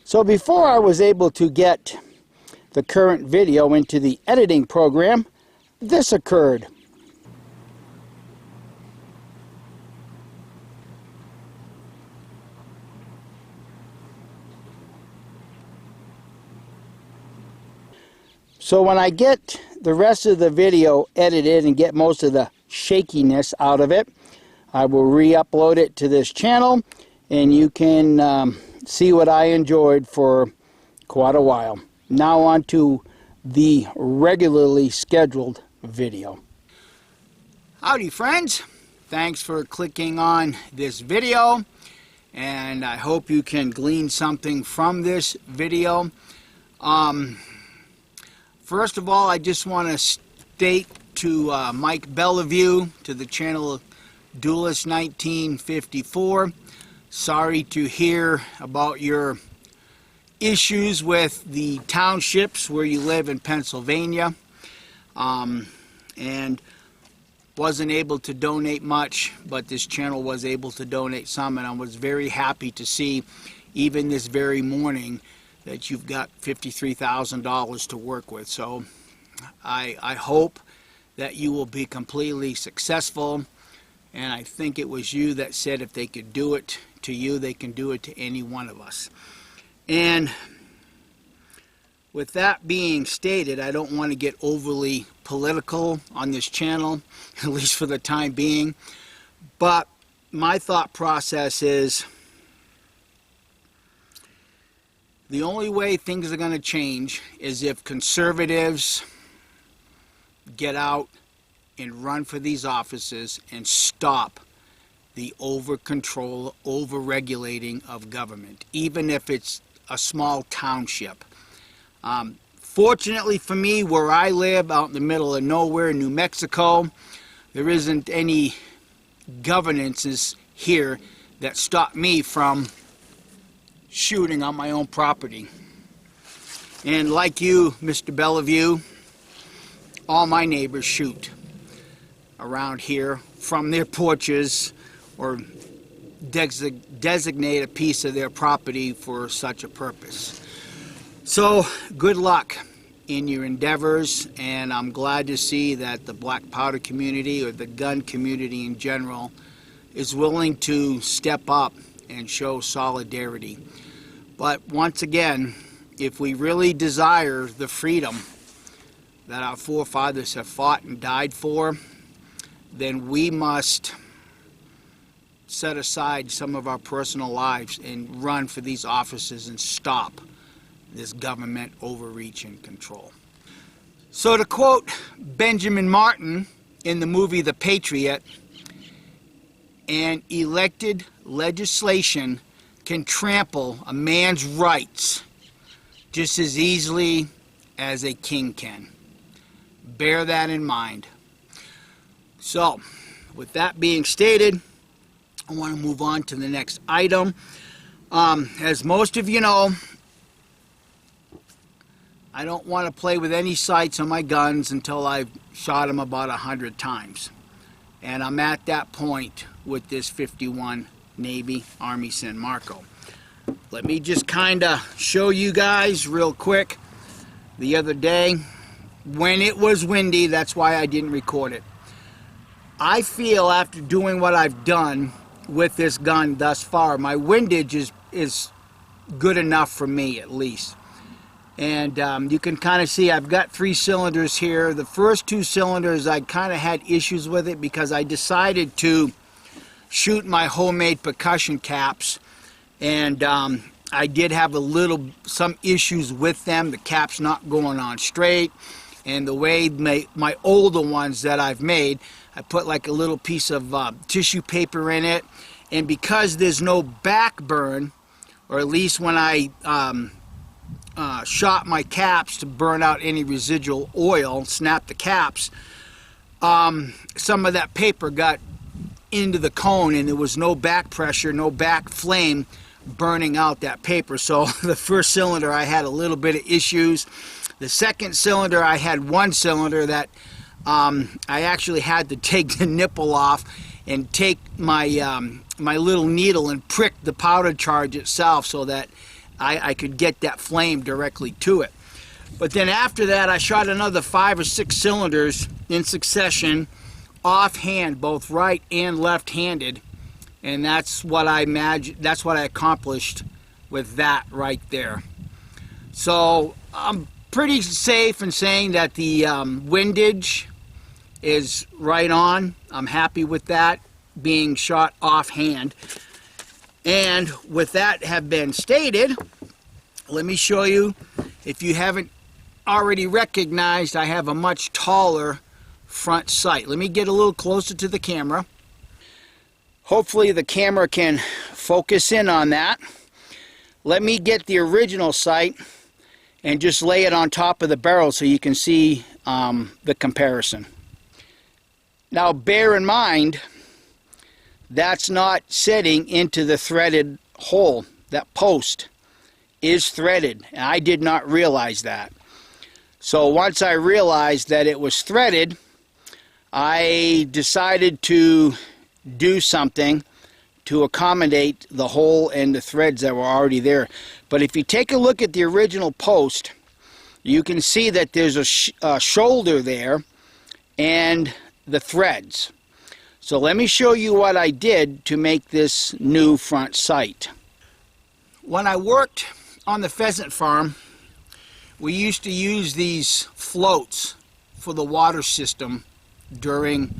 So before I was able to get the current video into the editing program, this occurred. So when I get the rest of the video edited and get most of the shakiness out of it, I will re-upload it to this channel, and you can see what I enjoyed for quite a while. Now on to the regularly scheduled video. Howdy friends, thanks for clicking on this video, and I hope you can glean something from this video. First of all, I just want to state to Mike Bellevue, to the channel Duelist1954, sorry to hear about your issues with the townships where you live in Pennsylvania, and wasn't able to donate much, but this channel was able to donate some, and I was very happy to see, even this very morning, that you've got $53,000 to work with. So I hope that you will be completely successful, and I think it was you that said if they could do it to you, they can do it to any one of us. And with that being stated, I don't want to get overly political on this channel, at least for the time being, but my thought process is the only way things are going to change is if conservatives get out and run for these offices and stop the over-control, over-regulating of government, even if it's a small township. Fortunately for me, where I live, out in the middle of nowhere, New Mexico, there isn't any governances here that stop me from shooting on my own property. And like you, Mr. Bellevue, all my neighbors shoot around here from their porches, or designate a piece of their property for such a purpose. So good luck in your endeavors, and I'm glad to see that the black powder community, or the gun community in general, is willing to step up and show solidarity. But once again, if we really desire the freedom that our forefathers have fought and died for, then we must set aside some of our personal lives and run for these offices and stop this government overreach and control. So to quote Benjamin Martin in the movie The Patriot, an elected legislation can trample a man's rights just as easily as a king can. Bear that in mind. So, with that being stated, I want to move on to the next item. As most of you know, I don't want to play with any sights on my guns until I've shot them about 100 times. And I'm at that point with this 51 Navy Army San Marco. Let me just kind of show you guys real quick. The other day, when it was windy, that's why I didn't record it. I feel after doing what I've done with this gun thus far, my windage is good enough for me, at least. And you can kind of see I've got 3 cylinders here. The first 2 cylinders I kind of had issues with it because I decided to shoot my homemade percussion caps, and I did have some issues with them, the caps not going on straight, and the way my older ones that I've made, I put like a little piece of tissue paper in it, and because there's no back burn, or at least when I shot my caps to burn out any residual oil, snap the caps, some of that paper got into the cone, and there was no back pressure, no back flame burning out that paper. So the first cylinder I had a little bit of issues. The second cylinder I had 1 cylinder that I actually had to take the nipple off and take my my little needle and prick the powder charge itself so that I could get that flame directly to it. But then after that, I shot another 5 or 6 cylinders in succession, offhand, both right and left-handed, and that's what I accomplished with that right there. So I'm pretty safe in saying that the windage is right on. I'm happy with that being shot offhand. And with that have been stated, let me show you, if you haven't already recognized, I have a much taller front sight. Let me get a little closer to the camera. Hopefully the camera can focus in on that. Let me get the original sight and just lay it on top of the barrel so you can see the comparison. Now bear in mind, that's not setting into the threaded hole. That post is threaded, and I did not realize that. So once I realized that it was threaded, I decided to do something to accommodate the hole and the threads that were already there. But if you take a look at the original post, you can see that there's a shoulder there and the threads. So let me show you what I did to make this new front sight. When I worked on the pheasant farm, we used to use these floats for the water system during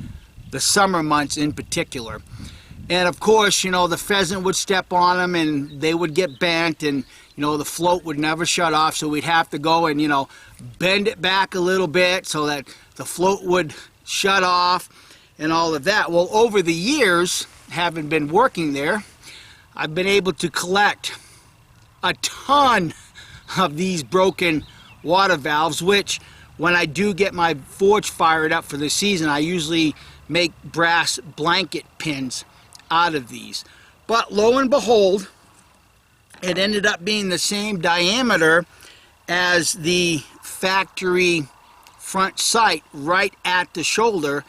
the summer months in particular. And of course, you know, the pheasant would step on them and they would get bent, and you know, the float would never shut off, so we'd have to go and, you know, bend it back a little bit so that the float would shut off and all of that. Well, over the years, having been working there, I've been able to collect a ton of these broken water valves, which when I do get my forge fired up for the season, I usually make brass blanket pins out of these. But lo and behold, it ended up being the same diameter as the factory front sight right at the shoulder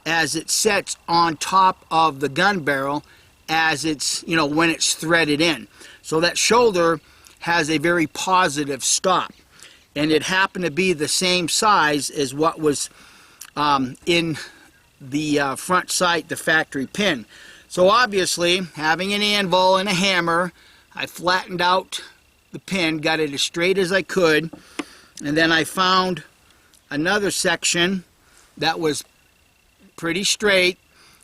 as it sets on top of the gun barrel as it's, you know, when it's threaded in. So that shoulder has a very positive stop, and it happened to be the same size as what was in the front sight, the factory pin. So obviously, having an anvil and a hammer, I flattened out the pin, got it as straight as I could, and then I found another section that was pretty straight,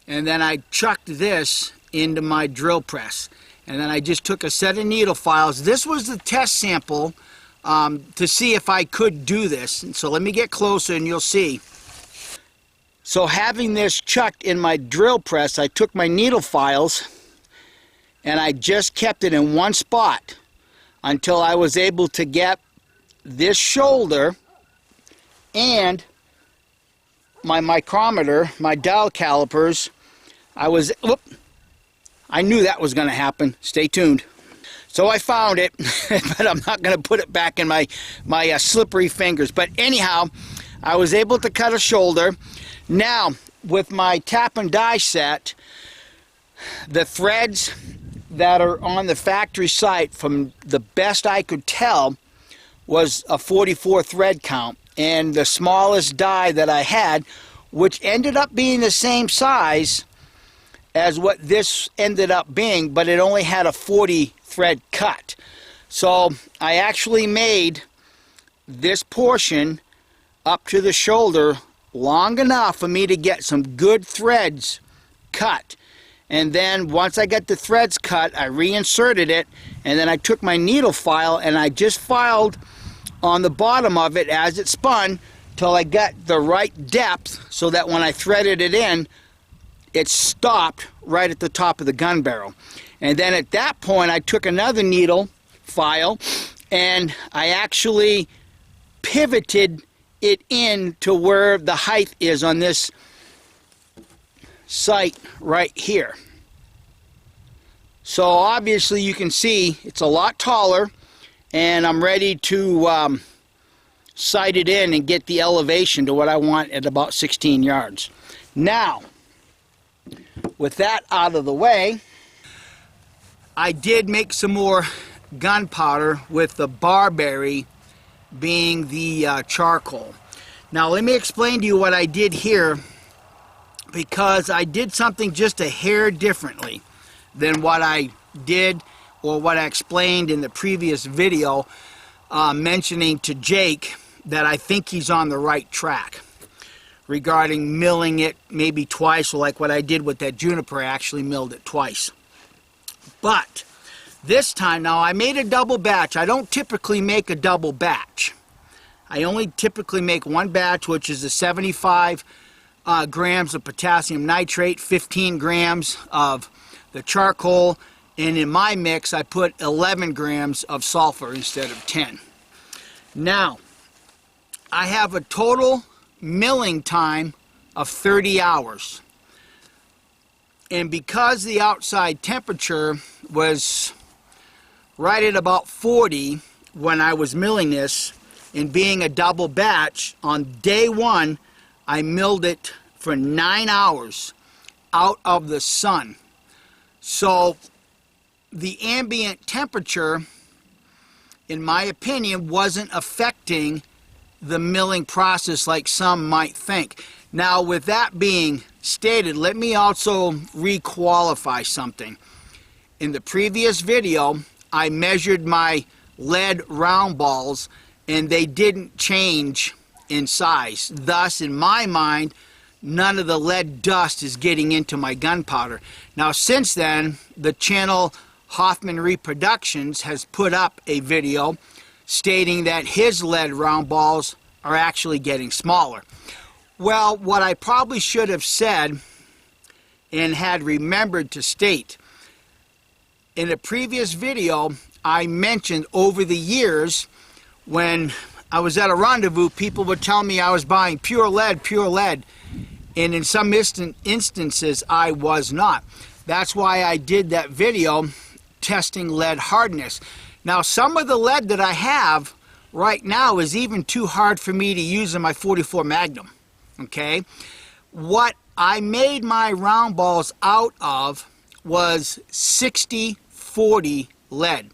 and then I chucked this into my drill press. And then I just took a set of needle files. This was the test sample to see if I could do this. And so let me get closer and you'll see. So having this chucked in my drill press, I took my needle files and I just kept it in one spot until I was able to get this shoulder and my micrometer, my dial calipers. I knew that was going to happen. Stay tuned. So I found it, but I'm not going to put it back in my slippery fingers. But anyhow, I was able to cut a shoulder. Now, with my tap and die set, the threads that are on the factory site, from the best I could tell, was a 44 thread count. And the smallest die that I had, which ended up being the same size as what this ended up being, but it only had a 40 thread cut. So I actually made this portion up to the shoulder long enough for me to get some good threads cut. And then once I got the threads cut, I reinserted it, and then I took my needle file and I just filed on the bottom of it as it spun till I got the right depth so that when I threaded it in, it stopped right at the top of the gun barrel. And then at that point, I took another needle file and I actually pivoted it in to where the height is on this sight right here. So obviously you can see it's a lot taller, and I'm ready to sight it in and get the elevation to what I want at about 16 yards. Now, with that out of the way, I did make some more gunpowder, with the barberry being the charcoal. Now let me explain to you what I did here, because I did something just a hair differently than what I did or what I explained in the previous video, mentioning to Jake that I think he's on the right track regarding milling it maybe twice, or like what I did with that juniper, I actually milled it twice. But this time, now I made a double batch. I don't typically make a double batch. I only typically make one batch, which is the 75 grams of potassium nitrate, 15 grams of the charcoal, and in my mix I put 11 grams of sulfur instead of 10. Now, I have a total milling time of 30 hours. And because the outside temperature was right at about 40 when I was milling this, and being a double batch, on day one I milled it for 9 hours out of the sun. So the ambient temperature, in my opinion, wasn't affecting the milling process like some might think. Now, with that being stated, let me also re-qualify something. In the previous video, I measured my lead round balls and they didn't change in size. Thus, in my mind, none of the lead dust is getting into my gunpowder. Now, since then, the channel Hoffman Reproductions has put up a video stating that his lead round balls are actually getting smaller. Well, what I probably should have said and had remembered to state, in a previous video I mentioned over the years, when I was at a rendezvous, people would tell me I was buying pure lead, and in some instances I was not. That's why I did that video testing lead hardness. Now, some of the lead that I have right now is even too hard for me to use in my 44 Magnum. Okay, what I made my round balls out of was 60-40 lead,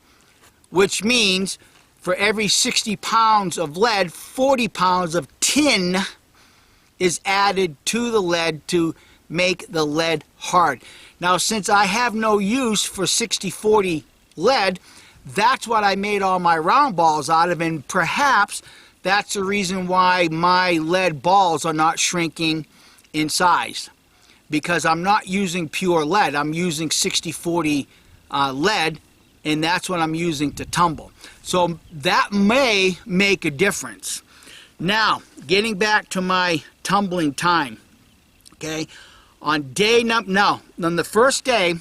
which means for every 60 pounds of lead, 40 pounds of tin is added to the lead to make the lead hard. Now, since I have no use for 60-40 lead, that's what I made all my round balls out of, and perhaps that's the reason why my lead balls are not shrinking in size, because I'm not using pure lead. I'm using 60-40 lead, and that's what I'm using to tumble. So that may make a difference. Now, getting back to my tumbling time, okay, on the first day,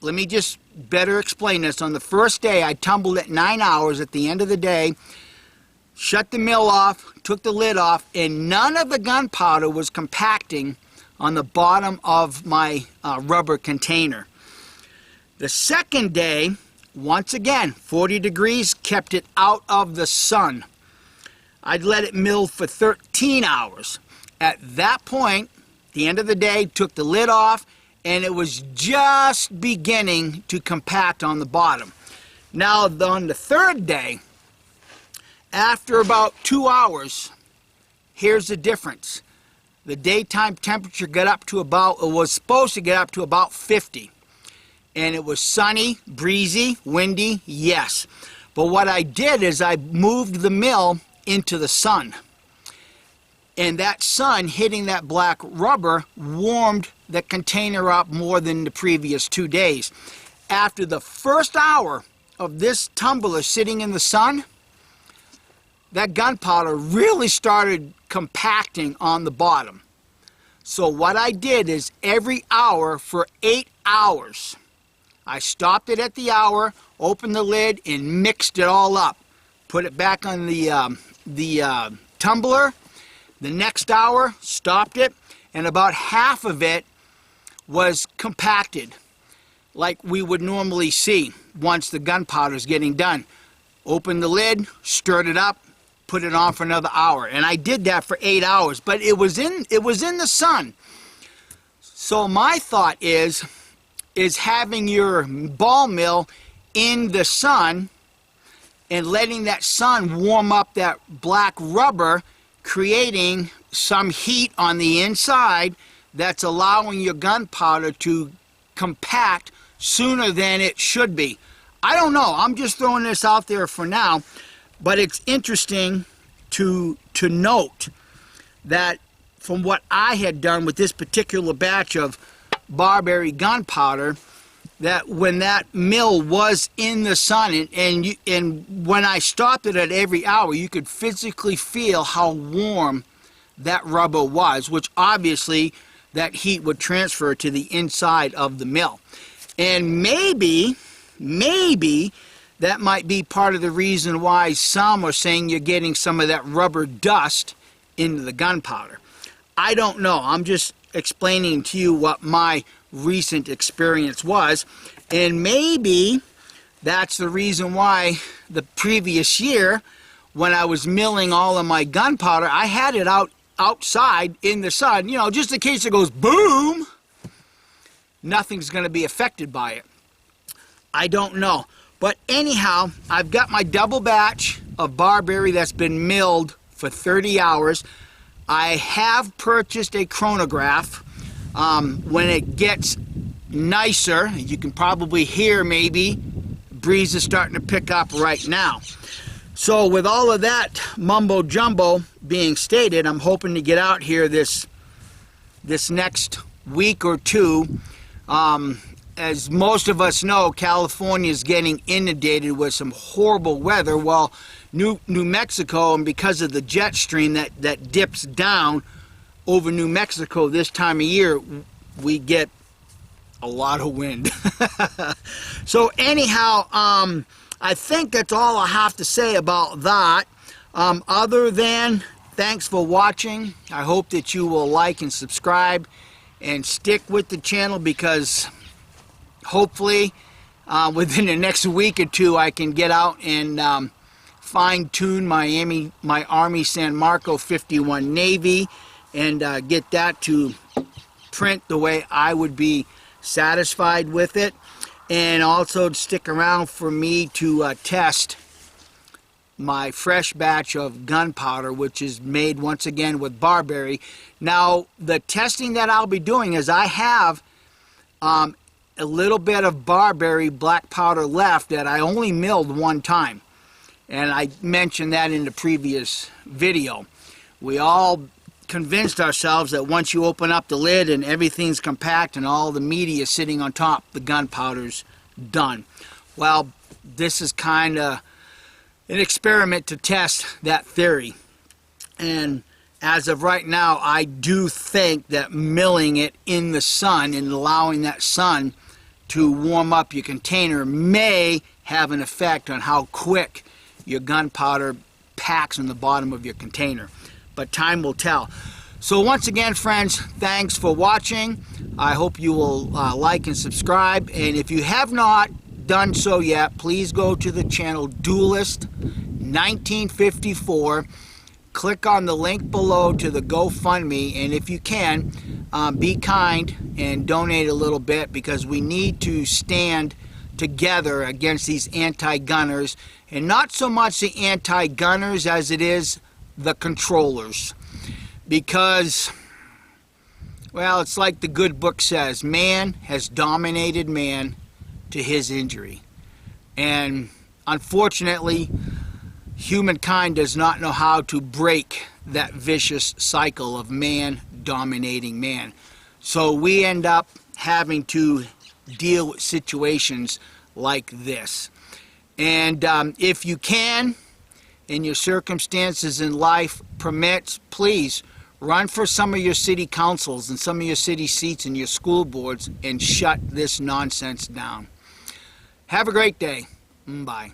let me just better explain this. On the first day, I tumbled at 9 hours. At the end of the day, shut the mill off, took the lid off, and none of the gunpowder was compacting on the bottom of my rubber container. The second day, once again, 40 degrees, kept it out of the sun. I'd let it mill for 13 hours. At that point, the end of the day, took the lid off, and it was just beginning to compact on the bottom. Now, on the third day, after about 2 hours, here's the difference. The daytime temperature got up to about, it was supposed to get up to about 50. And it was sunny, breezy, windy, yes. But what I did is I moved the mill into the sun. And that sun hitting that black rubber warmed the container up more than the previous 2 days. After the first hour of this tumbler sitting in the sun, that gunpowder really started compacting on the bottom. So what I did is every hour for 8 hours, I stopped it at the hour, opened the lid, and mixed it all up. Put it back on the tumbler. The next hour, stopped it, and about half of it was compacted, like we would normally see once the gunpowder is getting done. Opened the lid, stirred it up, put it on for another hour, and I did that for 8 hours. But it was in the sun. So my thought is having your ball mill in the sun and letting that sun warm up that black rubber, creating some heat on the inside that's allowing your gunpowder to compact sooner than it should be. I don't know. I'm just throwing this out there for now, but it's interesting to note that from what I had done with this particular batch of barberry gunpowder, that when that mill was in the sun, and when I stopped it at every hour, you could physically feel how warm that rubber was, which obviously that heat would transfer to the inside of the mill. And maybe that might be part of the reason why some are saying you're getting some of that rubber dust into the gunpowder. I don't know. I'm just explaining to you what my recent experience was, and maybe that's the reason why the previous year, when I was milling all of my gunpowder, I had it outside in the sun, you know, just in case it goes boom, nothing's going to be affected by it. I don't know. But anyhow, I've got my double batch of barberry that's been milled for 30 hours. I have purchased a chronograph. When it gets nicer, you can probably hear maybe, breeze is starting to pick up right now. So with all of that mumbo jumbo being stated, I'm hoping to get out here this next week or two. As most of us know, California is getting inundated with some horrible weather. Well, New Mexico, and because of the jet stream that dips down over New Mexico this time of year, we get a lot of wind. So anyhow, I think that's all I have to say about that. Other than thanks for watching. I hope that you will like and subscribe and stick with the channel, because hopefully within the next week or two I can get out and fine-tune my Army San Marco 51 Navy and get that to print the way I would be satisfied with it, and also stick around for me to test my fresh batch of gunpowder, which is made once again with barberry. Now, the testing that I'll be doing is I have a little bit of barberry black powder left that I only milled one time, and I mentioned that in the previous video. We all convinced ourselves that once you open up the lid and everything's compact and all the media is sitting on top, the gunpowder's done. Well, this is kind of an experiment to test that theory, and as of right now, I do think that milling it in the sun and allowing that sun to warm up your container may have an effect on how quick your gunpowder packs in the bottom of your container, but time will tell. So once again, friends, thanks for watching. I hope you will like and subscribe, and if you have not done so yet, please go to the channel Duelist1954. Click on the link below to the GoFundMe, and if you can, be kind and donate a little bit, because we need to stand together against these anti-gunners, and not so much the anti-gunners as it is the controllers. Because, well, it's like the good book says, man has dominated man to his injury. And unfortunately, humankind does not know how to break that vicious cycle of man dominating man. So we end up having to deal with situations like this. And if you can, and your circumstances in life permits, please run for some of your city councils and some of your city seats and your school boards and shut this nonsense down. Have a great day. Bye.